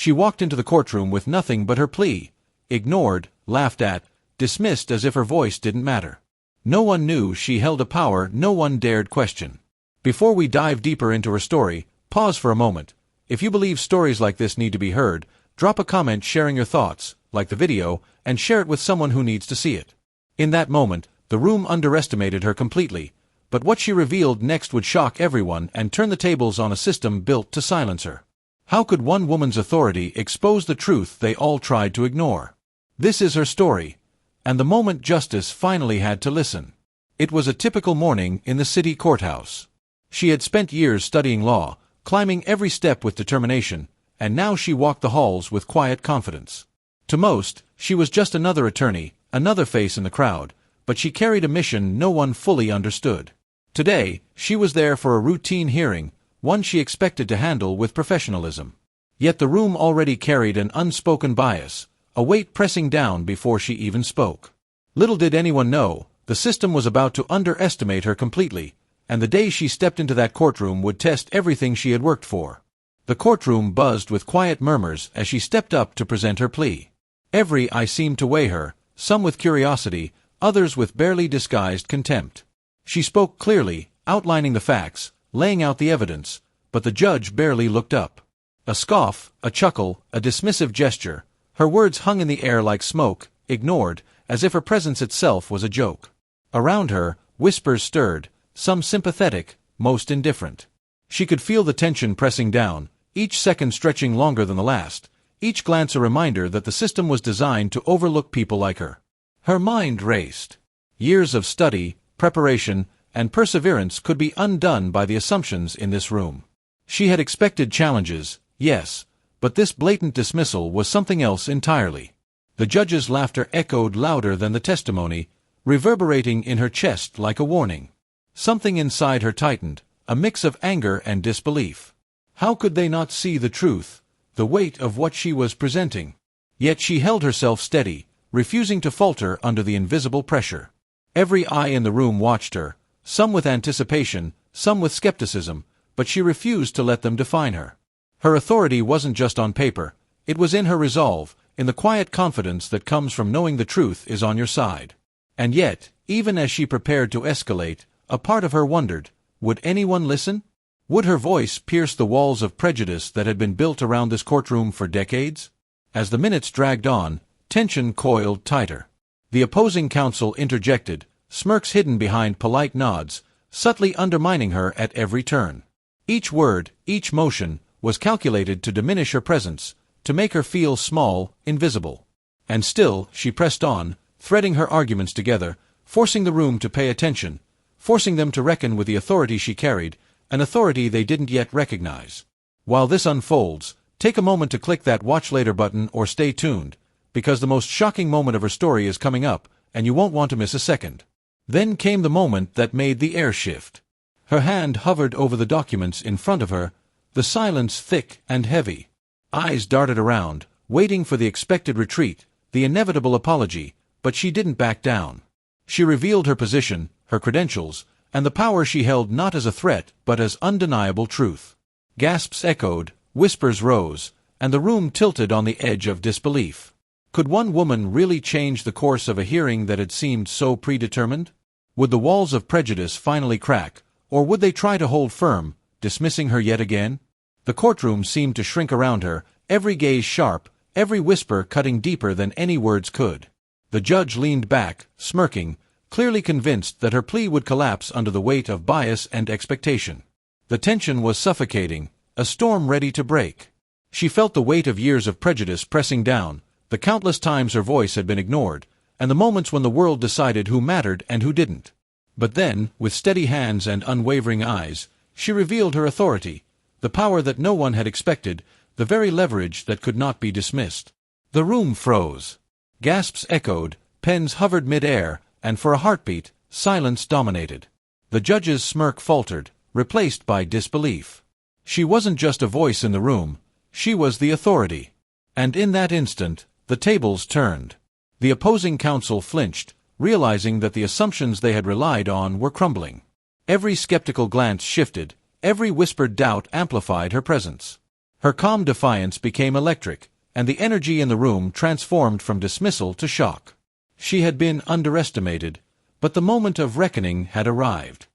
She walked into the courtroom with nothing but her plea, ignored, laughed at, dismissed as if her voice didn't matter. No one knew she held a power no one dared question. Before we dive deeper into her story, pause for a moment. If you believe stories like this need to be heard, drop a comment sharing your thoughts, like the video, and share it with someone who needs to see it. In that moment, the room underestimated her completely, but what she revealed next would shock everyone and turn the tables on a system built to silence her. How could one woman's authority expose the truth they all tried to ignore? This is her story, and the moment justice finally had to listen. It was a typical morning in the city courthouse. She had spent years studying law, climbing every step with determination, and now she walked the halls with quiet confidence. To most, she was just another attorney, another face in the crowd, but she carried a mission no one fully understood. Today, she was there for a routine hearing, one she expected to handle with professionalism. Yet the room already carried an unspoken bias, a weight pressing down before she even spoke. Little did anyone know, the system was about to underestimate her completely, and the day she stepped into that courtroom would test everything she had worked for. The courtroom buzzed with quiet murmurs as she stepped up to present her plea. Every eye seemed to weigh her, some with curiosity, others with barely disguised contempt. She spoke clearly, outlining the facts, laying out the evidence, but the judge barely looked up. A scoff, a chuckle, a dismissive gesture, her words hung in the air like smoke, ignored, as if her presence itself was a joke. Around her, whispers stirred, some sympathetic, most indifferent. She could feel the tension pressing down, each second stretching longer than the last, each glance a reminder that the system was designed to overlook people like her. Her mind raced. Years of study, preparation, and perseverance could be undone by the assumptions in this room. She had expected challenges, yes, but this blatant dismissal was something else entirely. The judge's laughter echoed louder than the testimony, reverberating in her chest like a warning. Something inside her tightened, a mix of anger and disbelief. How could they not see the truth, the weight of what she was presenting? Yet she held herself steady, refusing to falter under the invisible pressure. Every eye in the room watched her, some with anticipation, some with skepticism, but she refused to let them define her. Her authority wasn't just on paper, it was in her resolve, in the quiet confidence that comes from knowing the truth is on your side. And yet, even as she prepared to escalate, a part of her wondered, would anyone listen? Would her voice pierce the walls of prejudice that had been built around this courtroom for decades? As the minutes dragged on, tension coiled tighter. The opposing counsel interjected, smirks hidden behind polite nods, subtly undermining her at every turn. Each word, each motion, was calculated to diminish her presence, to make her feel small, invisible. And still, she pressed on, threading her arguments together, forcing the room to pay attention, forcing them to reckon with the authority she carried, an authority they didn't yet recognize. While this unfolds, take a moment to click that watch later button or stay tuned, because the most shocking moment of her story is coming up, and you won't want to miss a second. Then came the moment that made the air shift. Her hand hovered over the documents in front of her, the silence thick and heavy. Eyes darted around, waiting for the expected retreat, the inevitable apology, but she didn't back down. She revealed her position, her credentials, and the power she held not as a threat but as undeniable truth. Gasps echoed, whispers rose, and the room tilted on the edge of disbelief. Could one woman really change the course of a hearing that had seemed so predetermined? Would the walls of prejudice finally crack, or would they try to hold firm, dismissing her yet again? The courtroom seemed to shrink around her, every gaze sharp, every whisper cutting deeper than any words could. The judge leaned back, smirking, clearly convinced that her plea would collapse under the weight of bias and expectation. The tension was suffocating, a storm ready to break. She felt the weight of years of prejudice pressing down, the countless times her voice had been ignored, and the moments when the world decided who mattered and who didn't. But then, with steady hands and unwavering eyes, she revealed her authority, the power that no one had expected, the very leverage that could not be dismissed. The room froze. Gasps echoed, pens hovered mid-air, and for a heartbeat, silence dominated. The judge's smirk faltered, replaced by disbelief. She wasn't just a voice in the room, she was the authority. And in that instant, the tables turned. The opposing counsel flinched, realizing that the assumptions they had relied on were crumbling. Every skeptical glance shifted, every whispered doubt amplified her presence. Her calm defiance became electric, and the energy in the room transformed from dismissal to shock. She had been underestimated, but the moment of reckoning had arrived.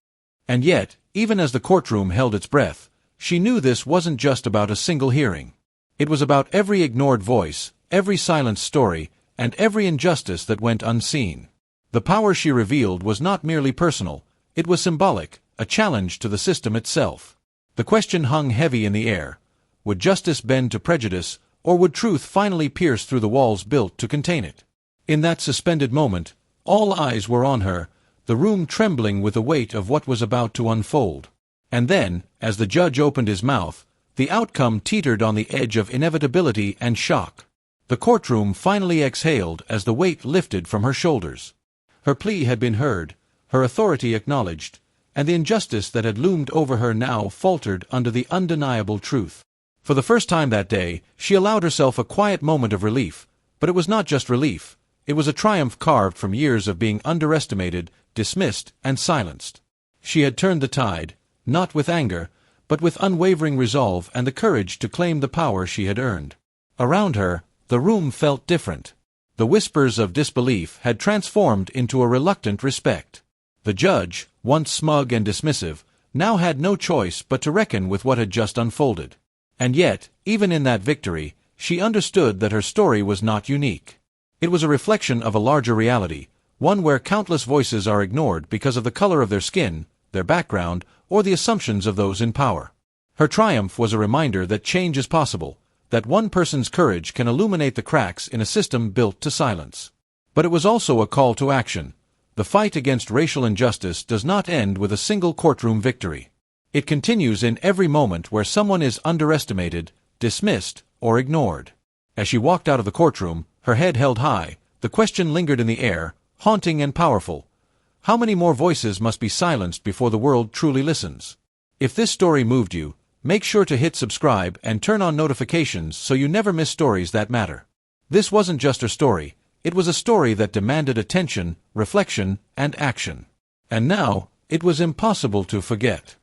And yet, even as the courtroom held its breath, she knew this wasn't just about a single hearing. It was about every ignored voice, every silenced story, and every injustice that went unseen. The power she revealed was not merely personal, it was symbolic, a challenge to the system itself. The question hung heavy in the air. Would justice bend to prejudice, or would truth finally pierce through the walls built to contain it? In that suspended moment, all eyes were on her, the room trembling with the weight of what was about to unfold. And then, as the judge opened his mouth, the outcome teetered on the edge of inevitability and shock. The courtroom finally exhaled as the weight lifted from her shoulders. Her plea had been heard, her authority acknowledged, and the injustice that had loomed over her now faltered under the undeniable truth. For the first time that day, she allowed herself a quiet moment of relief, but it was not just relief. It was a triumph carved from years of being underestimated, dismissed, and silenced. She had turned the tide, not with anger, but with unwavering resolve and the courage to claim the power she had earned. Around her, the room felt different. The whispers of disbelief had transformed into a reluctant respect. The judge, once smug and dismissive, now had no choice but to reckon with what had just unfolded. And yet, even in that victory, she understood that her story was not unique. It was a reflection of a larger reality, one where countless voices are ignored because of the color of their skin, their background, or the assumptions of those in power. Her triumph was a reminder that change is possible, that one person's courage can illuminate the cracks in a system built to silence. But it was also a call to action. The fight against racial injustice does not end with a single courtroom victory. It continues in every moment where someone is underestimated, dismissed, or ignored. As she walked out of the courtroom, her head held high, the question lingered in the air, haunting and powerful. How many more voices must be silenced before the world truly listens? If this story moved you, make sure to hit subscribe and turn on notifications so you never miss stories that matter. This wasn't just her story, it was a story that demanded attention, reflection, and action. And now, it was impossible to forget.